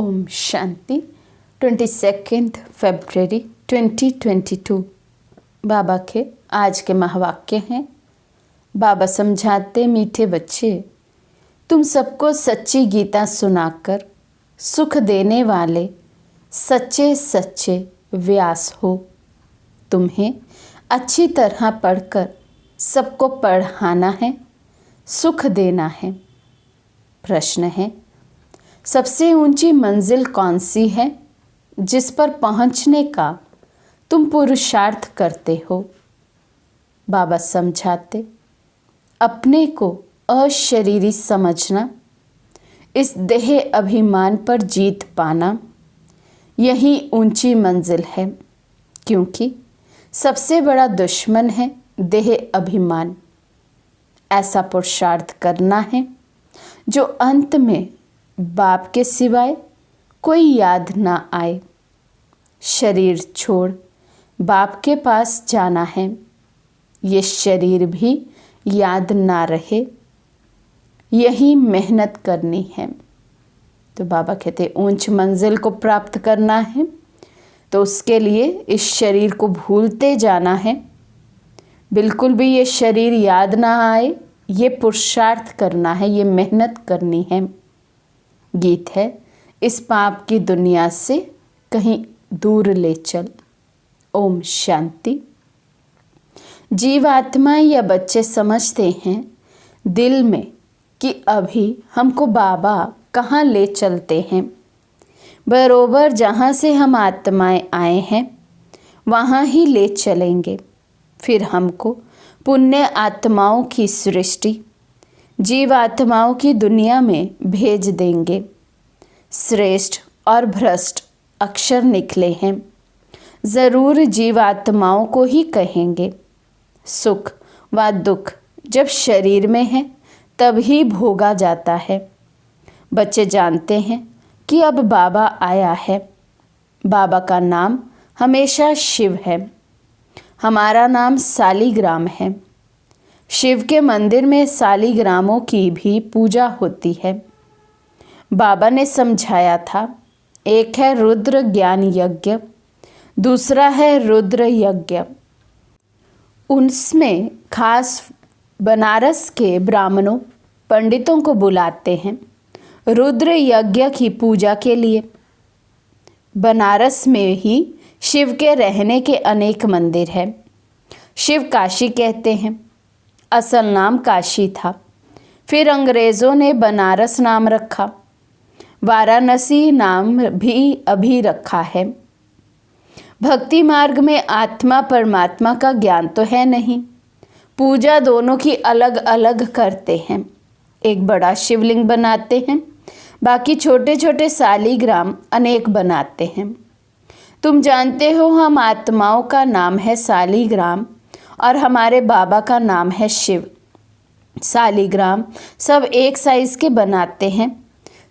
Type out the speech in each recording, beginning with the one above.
ओम शांति 22 फरवरी 2022। बाबा के आज के महावाक्य हैं। बाबा समझाते, मीठे बच्चे, तुम सबको सच्ची गीता सुनाकर सुख देने वाले सच्चे सच्चे व्यास हो। तुम्हें अच्छी तरह पढ़कर सबको पढ़ाना है, सुख देना है। प्रश्न है, सबसे ऊंची मंजिल कौन सी है जिस पर पहुंचने का तुम पुरुषार्थ करते हो? बाबा समझाते, अपने को अशरीरी समझना, इस देह अभिमान पर जीत पाना, यही ऊंची मंजिल है। क्योंकि सबसे बड़ा दुश्मन है देह अभिमान। ऐसा पुरुषार्थ करना है जो अंत में बाप के सिवाय कोई याद ना आए। शरीर छोड़ बाप के पास जाना है, ये शरीर भी याद ना रहे, यही मेहनत करनी है। तो बाबा कहते ऊंच मंजिल को प्राप्त करना है तो उसके लिए इस शरीर को भूलते जाना है। बिल्कुल भी ये शरीर याद ना आए, ये पुरुषार्थ करना है, ये मेहनत करनी है। गीत है, इस पाप की दुनिया से कहीं दूर ले चल। ओम शांति। जीवात्मा या बच्चे समझते हैं दिल में कि अभी हमको बाबा कहाँ ले चलते हैं। बरोबर जहाँ से हम आत्माएं आए हैं वहाँ ही ले चलेंगे। फिर हमको पुण्य आत्माओं की सृष्टि जीवात्माओं की दुनिया में भेज देंगे। श्रेष्ठ और भ्रष्ट अक्षर निकले हैं, ज़रूर जीवात्माओं को ही कहेंगे। सुख व दुख जब शरीर में है तब ही भोगा जाता है। बच्चे जानते हैं कि अब बाबा आया है। बाबा का नाम हमेशा शिव है। हमारा नाम सालीग्राम है। शिव के मंदिर में सालीग्रामों की भी पूजा होती है। बाबा ने समझाया था, एक है रुद्र ज्ञान यज्ञ, दूसरा है रुद्र यज्ञ। उसमें खास बनारस के ब्राह्मणों पंडितों को बुलाते हैं रुद्र यज्ञ की पूजा के लिए। बनारस में ही शिव के रहने के अनेक मंदिर हैं। शिव काशी कहते हैं। असल नाम काशी था, फिर अंग्रेज़ों ने बनारस नाम रखा। वाराणसी नाम भी अभी रखा है। भक्ति मार्ग में आत्मा परमात्मा का ज्ञान तो है नहीं। पूजा दोनों की अलग अलग करते हैं। एक बड़ा शिवलिंग बनाते हैं, बाकी छोटे छोटे सालीग्राम अनेक बनाते हैं। तुम जानते हो हम आत्माओं का नाम है सालीग्राम और हमारे बाबा का नाम है शिव। सालीग्राम सब एक साइज के बनाते हैं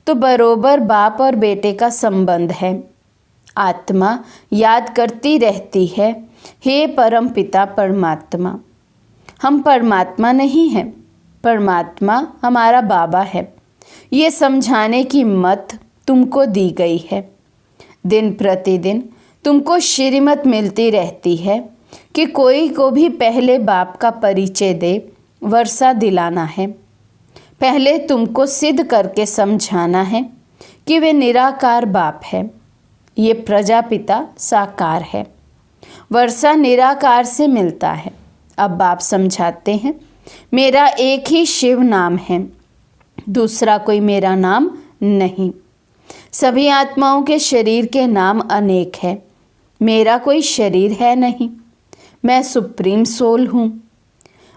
तो बरोबर बाप और बेटे का संबंध है। आत्मा याद करती रहती है, हे परम पिता परमात्मा। हम परमात्मा नहीं हैं, परमात्मा हमारा बाबा है। ये समझाने की मत तुमको दी गई है। दिन प्रतिदिन तुमको श्रीमत मिलती रहती है कि कोई को भी पहले बाप का परिचय दे, वर्षा दिलाना है। पहले तुमको सिद्ध करके समझाना है कि वे निराकार बाप है, ये प्रजापिता साकार है। वर्षा निराकार से मिलता है। अब बाप समझाते हैं, मेरा एक ही शिव नाम है, दूसरा कोई मेरा नाम नहीं। सभी आत्माओं के शरीर के नाम अनेक है, मेरा कोई शरीर है नहीं। मैं सुप्रीम सोल हूँ।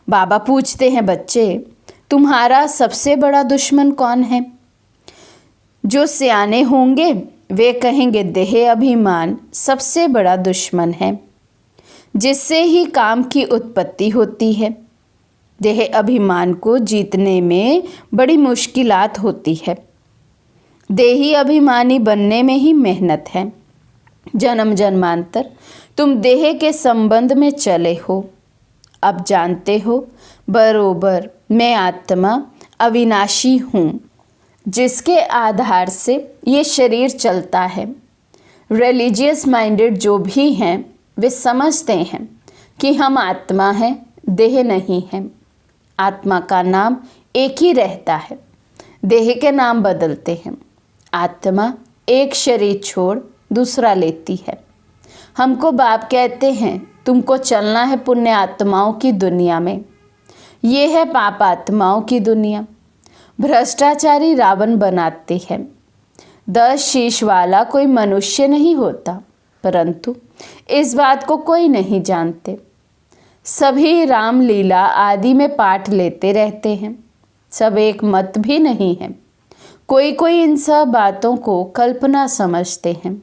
बाबा पूछते हैं, बच्चे तुम्हारा सबसे बड़ा दुश्मन कौन है? जो सियाने होंगे वे कहेंगे देह अभिमान सबसे बड़ा दुश्मन है, जिससे ही काम की उत्पत्ति होती है। देह अभिमान को जीतने में बड़ी मुश्किलात होती है। देही अभिमानी बनने में ही मेहनत है। जन्म जन्मांतर तुम देह के संबंध में चले हो। अब जानते हो बरोबर मैं आत्मा अविनाशी हूँ। जिसके आधार से ये शरीर चलता है। रिलीजियस माइंडेड जो भी हैं वे समझते हैं कि हम आत्मा हैं, देह नहीं हैं। आत्मा का नाम एक ही रहता है, देह के नाम बदलते हैं। आत्मा एक शरीर छोड़ दूसरा लेती है। हमको बाप कहते हैं तुमको चलना है पुण्य आत्माओं की दुनिया में, ये है पाप आत्माओं की दुनिया। भ्रष्टाचारी रावण बनाते हैं। 10 शीश वाला कोई मनुष्य नहीं होता, परंतु इस बात को कोई नहीं जानते। सभी रामलीला आदि में पाठ लेते रहते हैं, सब एक मत भी नहीं है। कोई कोई इन सब बातों को कल्पना समझते हैं,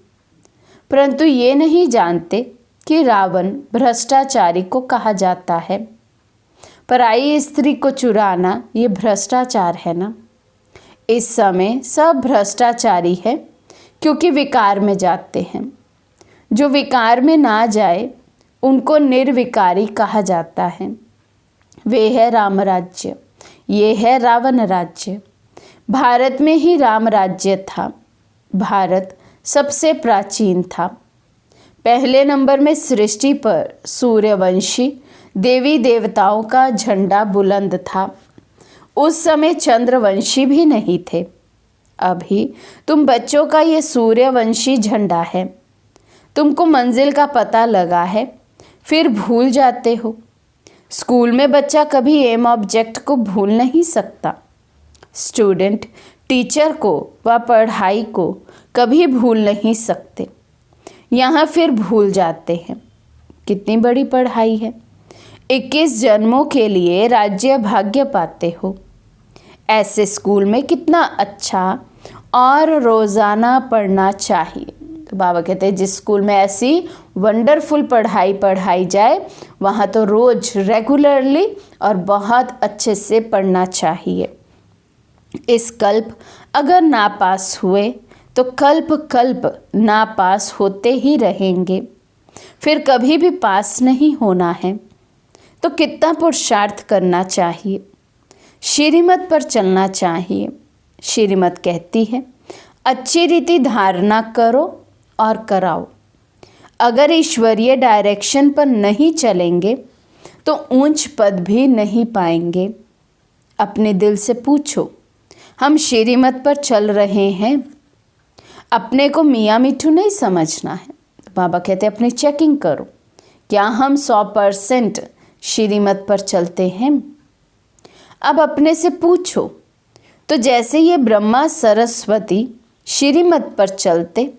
परंतु ये नहीं जानते कि रावण भ्रष्टाचारी को कहा जाता है। पराई स्त्री को चुराना ये भ्रष्टाचार है ना। इस समय सब भ्रष्टाचारी है, क्योंकि विकार में जाते हैं। जो विकार में ना जाए उनको निर्विकारी कहा जाता है। वे है राम राज्य, ये है रावण राज्य। भारत में ही राम राज्य था। भारत सबसे प्राचीन था। पहले नंबर में सृष्टि पर सूर्यवंशी देवी देवताओं का झंडा बुलंद था। उस समय चंद्रवंशी भी नहीं थे। अभी तुम बच्चों का ये सूर्यवंशी झंडा है। तुमको मंजिल का पता लगा है, फिर भूल जाते हो। स्कूल में बच्चा कभी एम ऑब्जेक्ट को भूल नहीं सकता। स्टूडेंट टीचर को व पढ़ाई को कभी भूल नहीं सकते। यहाँ फिर भूल जाते हैं। कितनी बड़ी पढ़ाई है। 21 जन्मों के लिए राज्य भाग्य पाते हो। ऐसे स्कूल में कितना अच्छा और रोज़ाना पढ़ना चाहिए। तो बाबा कहते हैं जिस स्कूल में ऐसी वंडरफुल पढ़ाई पढ़ाई जाए वहाँ तो रोज़ रेगुलरली और बहुत अच्छे से पढ़ना चाहिए। इस कल्प अगर नापास हुए तो कल्प कल्प नापास होते ही रहेंगे, फिर कभी भी पास नहीं होना है। तो कितना पुरुषार्थ करना चाहिए, श्रीमत पर चलना चाहिए। श्रीमत कहती है अच्छी रीति धारणा करो और कराओ। अगर ईश्वरीय डायरेक्शन पर नहीं चलेंगे तो ऊंच पद भी नहीं पाएंगे। अपने दिल से पूछो, हम श्रीमत पर चल रहे हैं? अपने को मियाँ मिठू नहीं समझना है। बाबा कहते अपनी चेकिंग करो, क्या हम 100% श्रीमत पर चलते हैं? अब अपने से पूछो, तो जैसे ये ब्रह्मा सरस्वती श्रीमत पर चलते,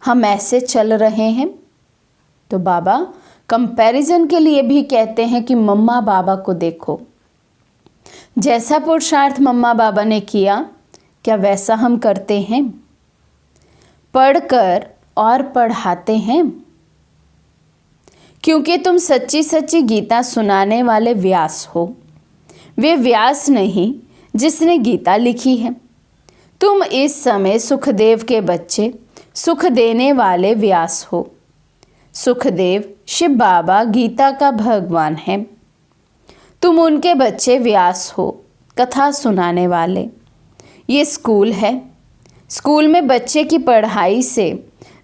हम ऐसे चल रहे हैं? तो बाबा कंपैरिजन के लिए भी कहते हैं कि मम्मा बाबा को देखो। जैसा पुरुषार्थ मम्मा बाबा ने किया, क्या वैसा हम करते हैं? पढ़कर और पढ़ाते हैं, क्योंकि तुम सच्ची सच्ची गीता सुनाने वाले व्यास हो। वे व्यास नहीं जिसने गीता लिखी है। तुम इस समय सुखदेव के बच्चे, सुख देने वाले व्यास हो। सुखदेव शिव बाबा गीता का भगवान है। तुम उनके बच्चे व्यास हो, कथा सुनाने वाले। ये स्कूल है। स्कूल में बच्चे की पढ़ाई से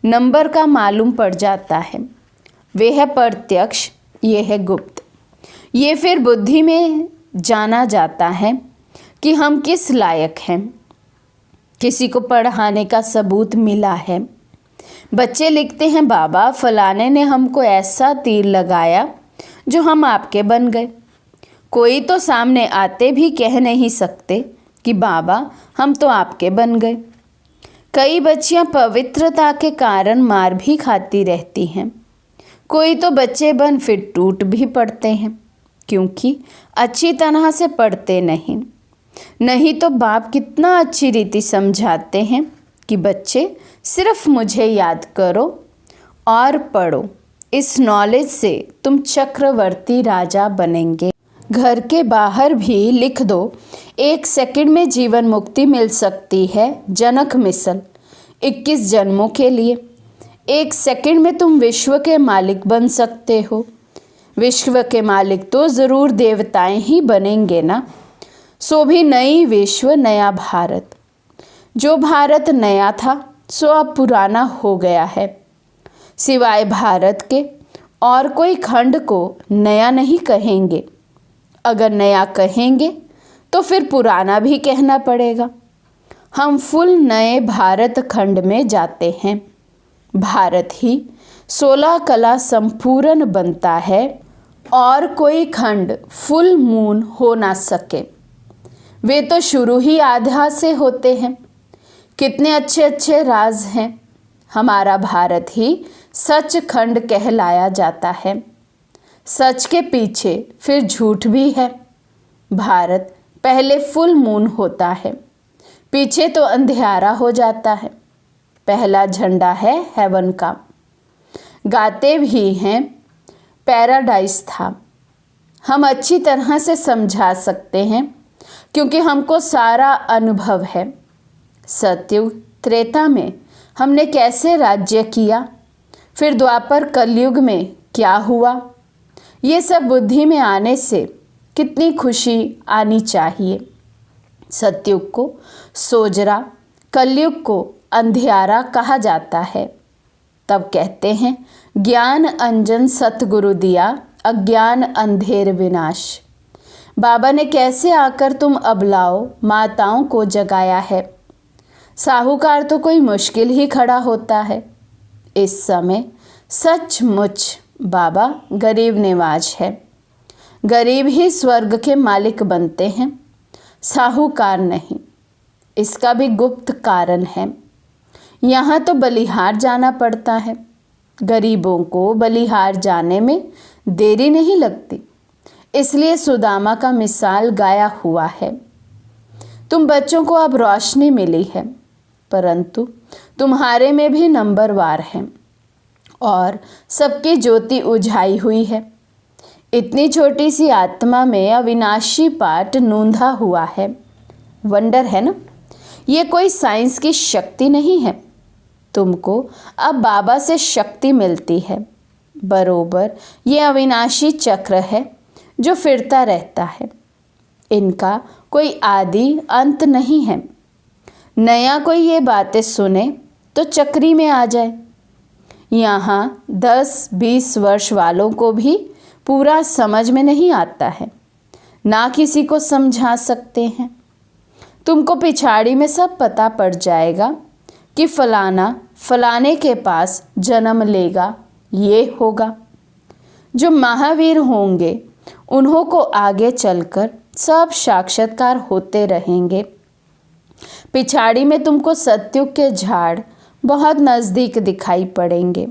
नंबर का मालूम पड़ जाता है। वे है प्रत्यक्ष, ये है गुप्त। ये फिर बुद्धि में जाना जाता है कि हम किस लायक हैं। किसी को पढ़ाने का सबूत मिला है। बच्चे लिखते हैं बाबा फलाने ने हमको ऐसा तीर लगाया जो हम आपके बन गए। कोई तो सामने आते भी कह नहीं सकते कि बाबा हम तो आपके बन गए। कई बच्चियां पवित्रता के कारण मार भी खाती रहती हैं। कोई तो बच्चे बन फिर टूट भी पड़ते हैं, क्योंकि अच्छी तरह से पढ़ते नहीं तो बाप कितना अच्छी रीति समझाते हैं कि बच्चे सिर्फ मुझे याद करो और पढ़ो। इस नॉलेज से तुम चक्रवर्ती राजा बनेंगे। घर के बाहर भी लिख दो, 1 सेकंड में जीवन मुक्ति मिल सकती है। जनक मिशन 21 जन्मों के लिए। 1 सेकंड में तुम विश्व के मालिक बन सकते हो। विश्व के मालिक तो ज़रूर देवताएं ही बनेंगे ना। सो भी नई विश्व नया भारत। जो भारत नया था सो अब पुराना हो गया है। सिवाय भारत के और कोई खंड को नया नहीं कहेंगे। अगर नया कहेंगे तो फिर पुराना भी कहना पड़ेगा। हम फुल नए भारत खंड में जाते हैं। भारत ही 16 कला संपूर्ण बनता है और कोई खंड फुल मून हो ना सके। वे तो शुरू ही आधा से होते हैं। कितने अच्छे अच्छे राज हैं। हमारा भारत ही सच खंड कहलाया जाता है। सच के पीछे फिर झूठ भी है। भारत पहले फुल मून होता है, पीछे तो अंधियारा हो जाता है। पहला झंडा है हेवन का। गाते भी हैं पैराडाइज था। हम अच्छी तरह से समझा सकते हैं क्योंकि हमको सारा अनुभव है। सतयुग त्रेता में हमने कैसे राज्य किया, फिर द्वापर कलयुग में क्या हुआ, ये सब बुद्धि में आने से कितनी खुशी आनी चाहिए। सतयुग को सोजरा, कलयुग को अंधियारा कहा जाता है। तब कहते हैं ज्ञान अंजन सतगुरु दिया, अज्ञान अंधेर विनाश। बाबा ने कैसे आकर तुम अबलाओ माताओं को जगाया है। साहूकार तो कोई मुश्किल ही खड़ा होता है। इस समय सचमुच बाबा गरीब निवाज है। गरीब ही स्वर्ग के मालिक बनते हैं, साहूकार नहीं। इसका भी गुप्त कारण है। यहाँ तो बलिहार जाना पड़ता है। गरीबों को बलिहार जाने में देरी नहीं लगती, इसलिए सुदामा का मिसाल गाया हुआ है। तुम बच्चों को अब रोशनी मिली है, परंतु तुम्हारे में भी नंबरवार है और सबकी ज्योति उझाई हुई है। इतनी छोटी सी आत्मा में अविनाशी पाठ नूंधा हुआ है। वंडर है ना। ये कोई साइंस की शक्ति नहीं है। तुमको अब बाबा से शक्ति मिलती है। बरोबर ये अविनाशी चक्र है जो फिरता रहता है। इनका कोई आदि अंत नहीं है। नया कोई ये बातें सुने तो चक्री में आ जाए। यहाँ 10-20 वर्ष वालों को भी पूरा समझ में नहीं आता है, ना किसी को समझा सकते हैं। तुमको पिछाड़ी में सब पता पड़ जाएगा कि फलाना फलाने के पास जन्म लेगा, ये होगा। जो महावीर होंगे उन्हों को आगे चलकर सब साक्षात्कार होते रहेंगे। पिछाड़ी में तुमको सतयुग के झाड़ बहुत नज़दीक दिखाई पड़ेंगे।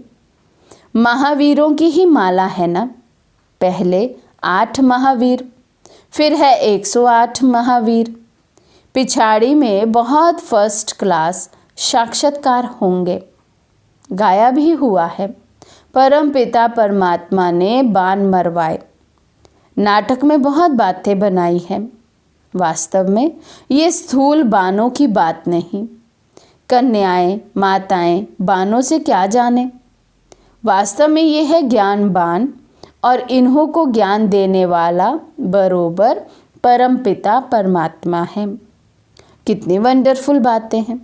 महावीरों की ही माला है ना। पहले 8 महावीर, फिर है 108 महावीर। पिछाड़ी में बहुत फर्स्ट क्लास साक्षात्कार होंगे। गाया भी हुआ है, परम पिता परमात्मा ने बाण मरवाए। नाटक में बहुत बातें बनाई हैं। वास्तव में ये स्थूल बाणों की बात नहीं। कन्याएं माताएं बाणों से क्या जाने। वास्तव में ये है ज्ञान बाण और इन्हों को ज्ञान देने वाला बरोबर परम पिता परमात्मा है। कितनी वंडरफुल बातें हैं।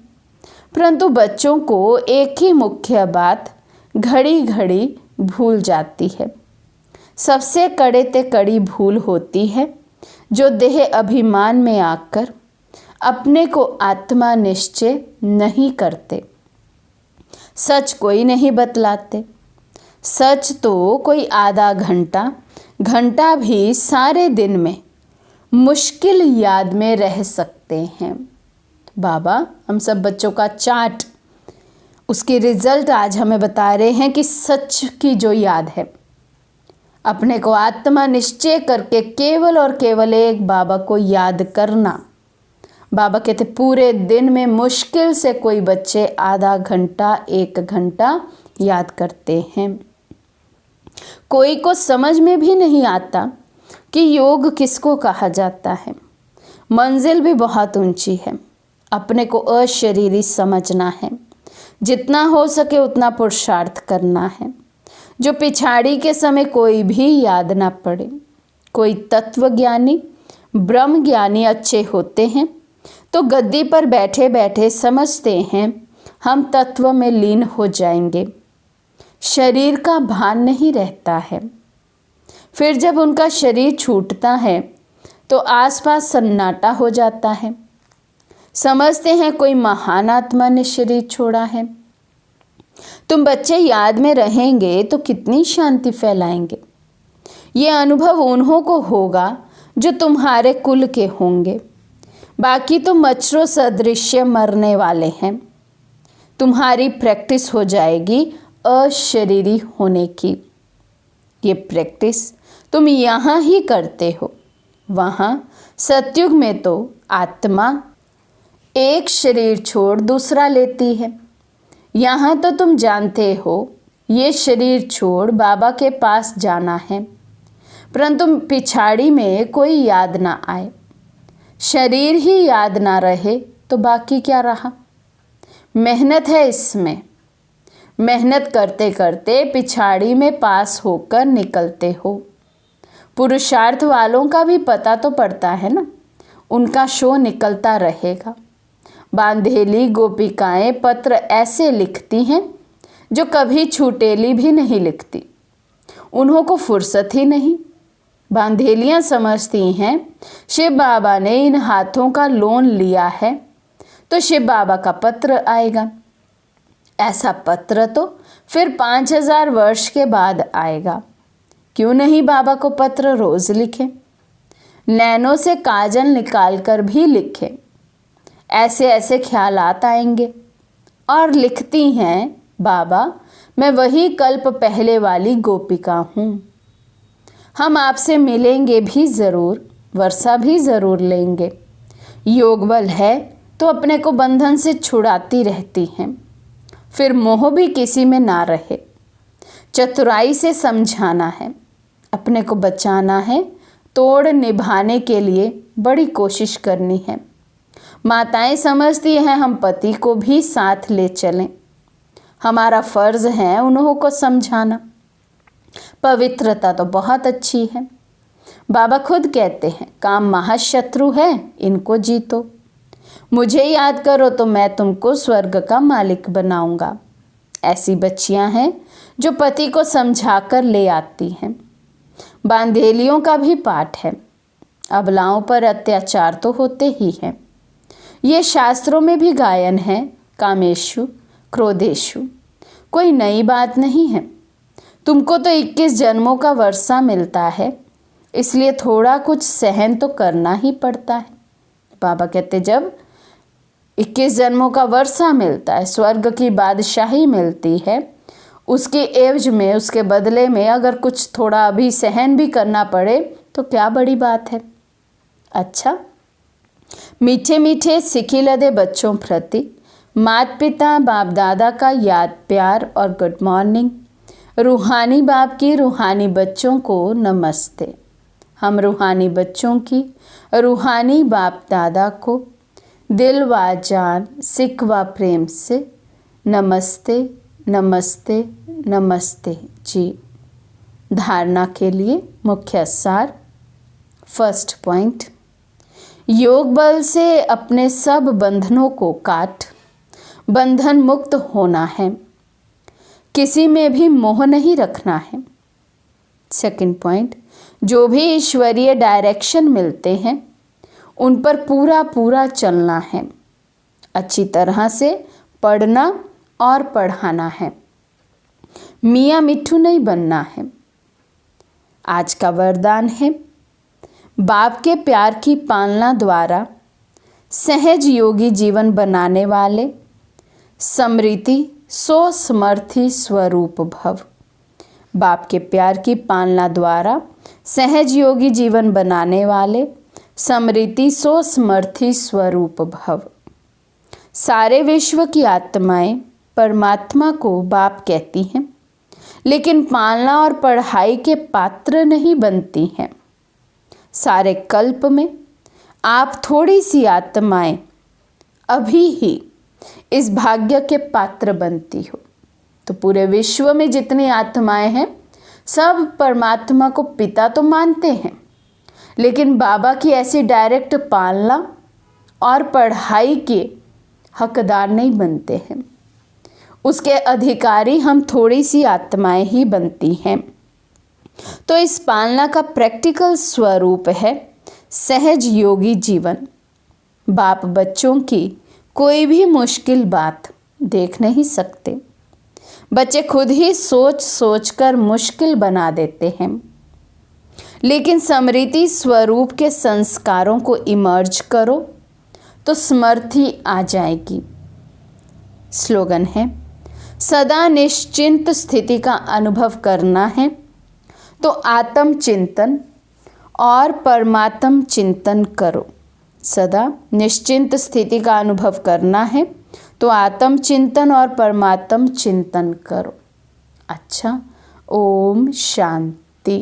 परंतु बच्चों को एक ही मुख्य बात घड़ी घड़ी भूल जाती है। सबसे कड़े ते कड़ी भूल होती है जो देह अभिमान में आकर अपने को आत्मा निश्चय नहीं करते। सच कोई नहीं बतलाते। सच तो कोई आधा घंटा भी सारे दिन में मुश्किल याद में रह सकते हैं। बाबा हम सब बच्चों का चार्ट, उसके रिजल्ट आज हमें बता रहे हैं कि सच की जो याद है, अपने को आत्मा निश्चय करके केवल और केवल एक बाबा को याद करना। बाबा कहते पूरे दिन में मुश्किल से कोई बच्चे आधा घंटा 1 घंटा याद करते हैं। कोई को समझ में भी नहीं आता कि योग किसको कहा जाता है। मंजिल भी बहुत ऊंची है। अपने को अशरीरी समझना है। जितना हो सके उतना पुरुषार्थ करना है। जो पिछाड़ी के समय कोई भी याद ना पड़े। कोई तत्वज्ञानी ब्रह्म ज्ञानी अच्छे होते हैं तो गद्दी पर बैठे बैठे समझते हैं हम तत्व में लीन हो जाएंगे, शरीर का भान नहीं रहता है। फिर जब उनका शरीर छूटता है तो आसपास सन्नाटा हो जाता है, समझते हैं कोई महान आत्मा ने शरीर छोड़ा है। तुम बच्चे याद में रहेंगे तो कितनी शांति फैलाएंगे। ये अनुभव उन्हों को होगा जो तुम्हारे कुल के होंगे, बाकी तो मच्छरों सदृश्य मरने वाले हैं। तुम्हारी प्रैक्टिस हो जाएगी अशरीरी होने की। ये प्रैक्टिस तुम यहाँ ही करते हो, वहाँ सतयुग में तो आत्मा एक शरीर छोड़ दूसरा लेती है। यहाँ तो तुम जानते हो ये शरीर छोड़ बाबा के पास जाना है, परंतु पिछाड़ी में कोई याद ना आए। शरीर ही याद ना रहे तो बाकी क्या रहा। मेहनत है इसमें, मेहनत करते करते पिछाड़ी में पास होकर निकलते हो। पुरुषार्थ वालों का भी पता तो पड़ता है ना, उनका शो निकलता रहेगा। बांधेली गोपिकाएं पत्र ऐसे लिखती हैं जो कभी छूटेली भी नहीं लिखती, उन्हों को फुर्सत ही नहीं। बांधेलियां समझती हैं शिव बाबा ने इन हाथों का लोन लिया है तो शिव बाबा का पत्र आएगा। ऐसा पत्र तो फिर 5000 वर्ष के बाद आएगा। क्यों नहीं बाबा को पत्र रोज लिखें, नैनों से काजल निकाल कर भी लिखें। ऐसे ऐसे ख्यालात आएंगे। और लिखती हैं, बाबा मैं वही कल्प पहले वाली गोपिका हूँ। हम आपसे मिलेंगे भी ज़रूर, वर्षा भी ज़रूर लेंगे। योग बल है तो अपने को बंधन से छुड़ाती रहती हैं, फिर मोह भी किसी में ना रहे। चतुराई से समझाना है, अपने को बचाना है, तोड़ निभाने के लिए बड़ी कोशिश करनी है। माताएं समझती हैं हम पति को भी साथ ले चलें, हमारा फर्ज है उन्हों को समझाना। पवित्रता तो बहुत अच्छी है। बाबा खुद कहते हैं काम महाशत्रु है, इनको जीतो। मुझे याद करो तो मैं तुमको स्वर्ग का मालिक बनाऊंगा। ऐसी बच्चियां हैं जो पति को समझाकर ले आती हैं। बांधेलियों का भी पाठ है। अबलाओं पर अत्याचार तो होते ही हैं, ये शास्त्रों में भी गायन है। कामेशु क्रोधेशु कोई नई बात नहीं है। तुमको तो 21 जन्मों का वर्षा मिलता है, इसलिए थोड़ा कुछ सहन तो करना ही पड़ता है। बाबा कहते जब 21 जन्मों का वर्षा मिलता है, स्वर्ग की बादशाही मिलती है, उसके एवज में, उसके बदले में अगर कुछ थोड़ा अभी सहन भी करना पड़े तो क्या बड़ी बात है। अच्छा, मीठे मीठे सिखिलदे बच्चों प्रति माता पिता बाप दादा का याद प्यार और गुड मॉर्निंग। रूहानी बाप की रूहानी बच्चों को नमस्ते। हम रूहानी बच्चों की रूहानी बाप दादा को दिल व जान सिख व प्रेम से नमस्ते नमस्ते नमस्ते जी। धारणा के लिए मुख्य सार। फर्स्ट पॉइंट, योग बल से अपने सब बंधनों को काट बंधन मुक्त होना है, किसी में भी मोह नहीं रखना है। सेकंड पॉइंट, जो भी ईश्वरीय डायरेक्शन मिलते हैं उन पर पूरा पूरा चलना है, अच्छी तरह से पढ़ना और पढ़ाना है, मियाँ मिट्ठू नहीं बनना है। आज का वरदान है, बाप के प्यार की पालना द्वारा सहज योगी जीवन बनाने वाले समृति सो समर्थी स्वरूप भव। बाप के प्यार की पालना द्वारा सहज योगी जीवन बनाने वाले समृति सो समर्थी स्वरूप भव। सारे विश्व की आत्माएं परमात्मा को बाप कहती हैं, लेकिन पालना और पढ़ाई के पात्र नहीं बनती हैं। सारे कल्प में आप थोड़ी सी आत्माएं अभी ही इस भाग्य के पात्र बनती हो। तो पूरे विश्व में जितनी आत्माएं हैं सब परमात्मा को पिता तो मानते हैं, लेकिन बाबा की ऐसी डायरेक्ट पालना और पढ़ाई के हकदार नहीं बनते हैं। उसके अधिकारी हम थोड़ी सी आत्माएं ही बनती हैं। तो इस पालना का प्रैक्टिकल स्वरूप है सहज योगी जीवन। बाप बच्चों की कोई भी मुश्किल बात देख नहीं सकते। बच्चे खुद ही सोच सोच कर मुश्किल बना देते हैं, लेकिन स्मृति स्वरूप के संस्कारों को इमर्ज करो तो स्मृति आ जाएगी। स्लोगन है, सदा निश्चिंत स्थिति का अनुभव करना है तो आत्म चिंतन और परमात्म चिंतन करो। सदा निश्चिंत स्थिति का अनुभव करना है तो आत्म चिंतन और परमात्म चिंतन करो। अच्छा, ओम शांति।